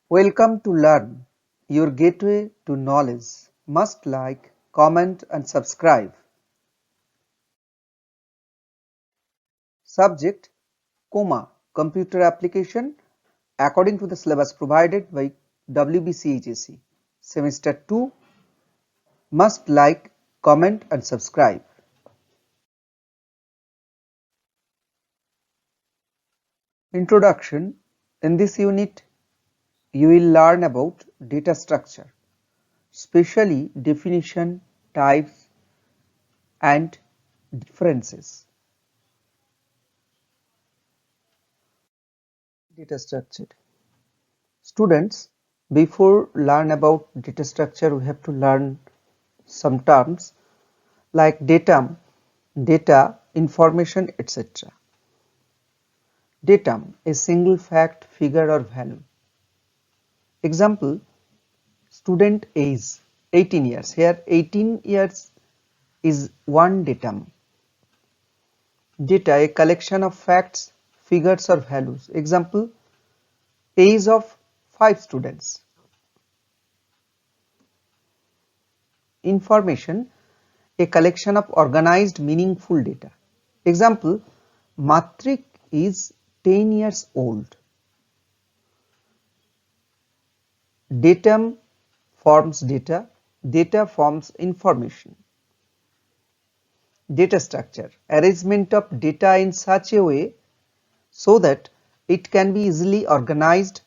Welcome to Learn, your gateway to knowledge. Must like, comment and subscribe. Subject: COMA, Computer Application, according to the syllabus provided by WBCHSE. Semester 2. Must like, comment and subscribe. Introduction. In this unit, you will learn about data structure, especially definition, types and differences. Data structure. Students, before learn about data structure, we have to learn some terms like datum, data, information, etc. Datum, a single fact, figure or value. Example, student age 18 years. Here 18 years is one datum. Data, a collection of facts, figures or values. Example, age of 5 students. Information, a collection of organized meaningful data. Example, Matrik is 10 years old. Datum forms data, data forms information. Data structure, arrangement of data in such a way so that it can be easily organized,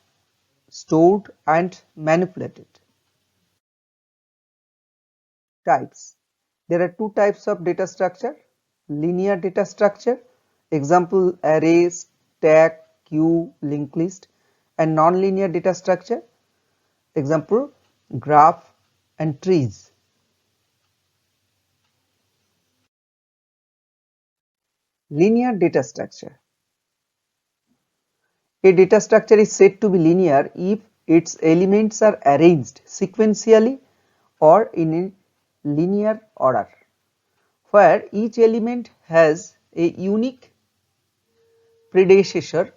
stored and manipulated. Types. There are two types of data structure: linear data structure, example array, stack, queue, linked list, and non-linear data structure, example graph and trees. Linear data structure. A data structure is said to be linear if its elements are arranged sequentially or in a linear order, where each element has a unique predecessor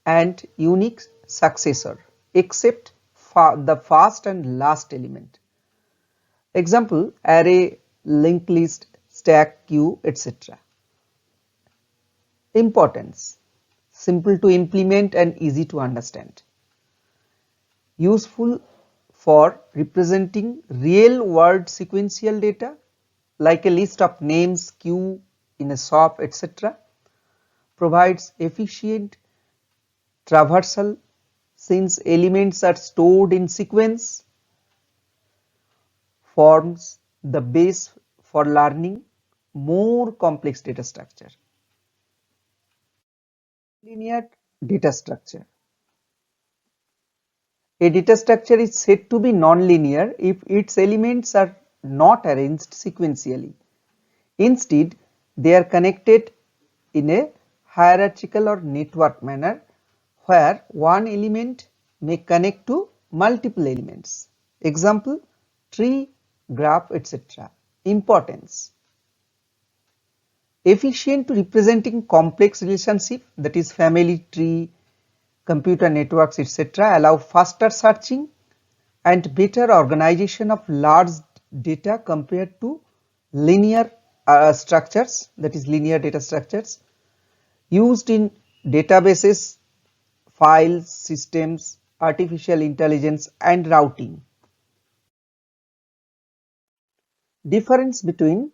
and unique successor except the first and last element. Example array, linked list, stack, queue, etc. Importance: simple to implement and easy to understand. Useful for representing real world sequential data like a list of names, queue in a shop, etc. Provides efficient traversal since elements are stored in sequence. Forms the base for learning more complex data structure. Linear data structure. A data structure is said to be non-linear if its elements are not arranged sequentially. Instead, they are connected in a hierarchical or network manner where one element may connect to multiple elements. Example, tree, graph, etc. Importance: efficient to representing complex relationship, that is family tree, computer networks, etc. Allow faster searching and better organization of large data compared to linear structures, that is linear data structures used in databases, files, systems, artificial intelligence and routing. Difference between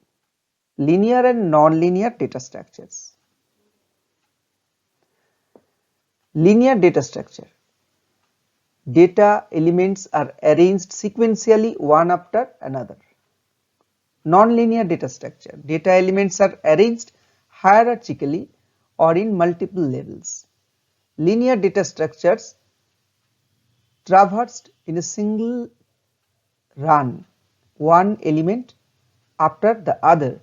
linear and non-linear data structures. Linear data structure. Data elements are arranged sequentially one after another. Non-linear data structure. Data elements are arranged hierarchically or in multiple levels. Linear data structures traversed in a single run, one element after the other.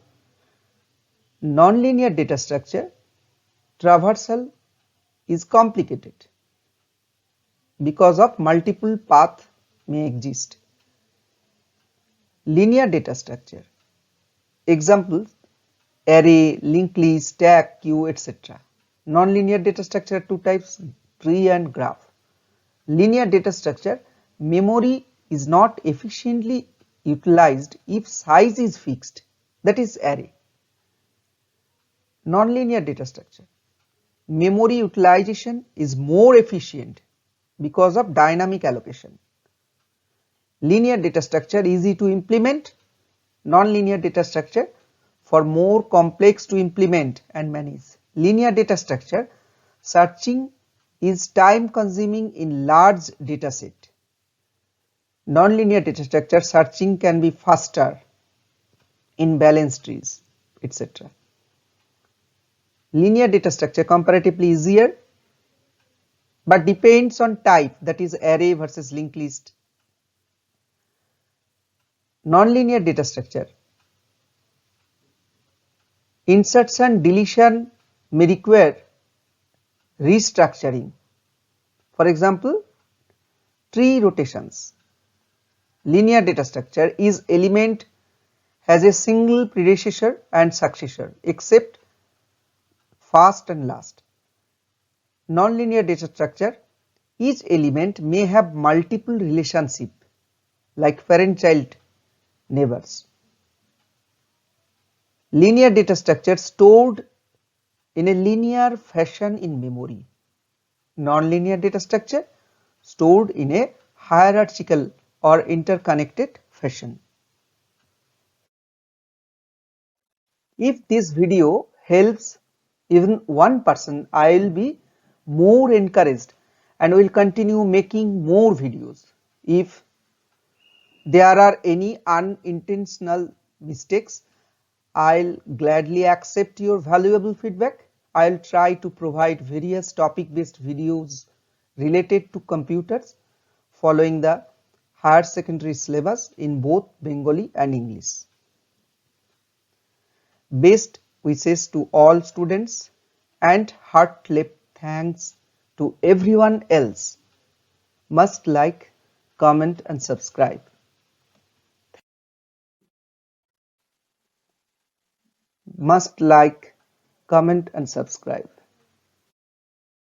Non-linear data structure traversal is complicated because of multiple paths may exist. Linear data structure. Examples array, linked list, stack, queue, etc. Non-linear data structure two types, tree and graph. Linear data structure, memory is not efficiently utilized if size is fixed, that is array. Nonlinear data structure, memory utilization is more efficient because of dynamic allocation. Linear data structure easy to implement, nonlinear data structure for more complex to implement and manage. Linear data structure, searching is time consuming in large data set. Nonlinear data structure, searching can be faster in balanced trees, etc. Linear data structure comparatively easier but depends on type, that is array versus linked list. Nonlinear data structure, insertion deletion may require restructuring. For example, tree rotations. Linear data structure is element has a single predecessor and successor except first and last. Nonlinear data structure, each element may have multiple relationship like parent-child neighbors. Linear data structure stored in a linear fashion in memory. Nonlinear data structure stored in a hierarchical or interconnected fashion. If this video helps even one person, I will be more encouraged and will continue making more videos. If there are any unintentional mistakes, I'll gladly accept your valuable feedback. I'll try to provide various topic-based videos related to computers following the higher secondary syllabus in both Bengali and English. Best wishes to all students and heartfelt thanks to everyone else. Must like, comment and subscribe. Must like, comment and subscribe.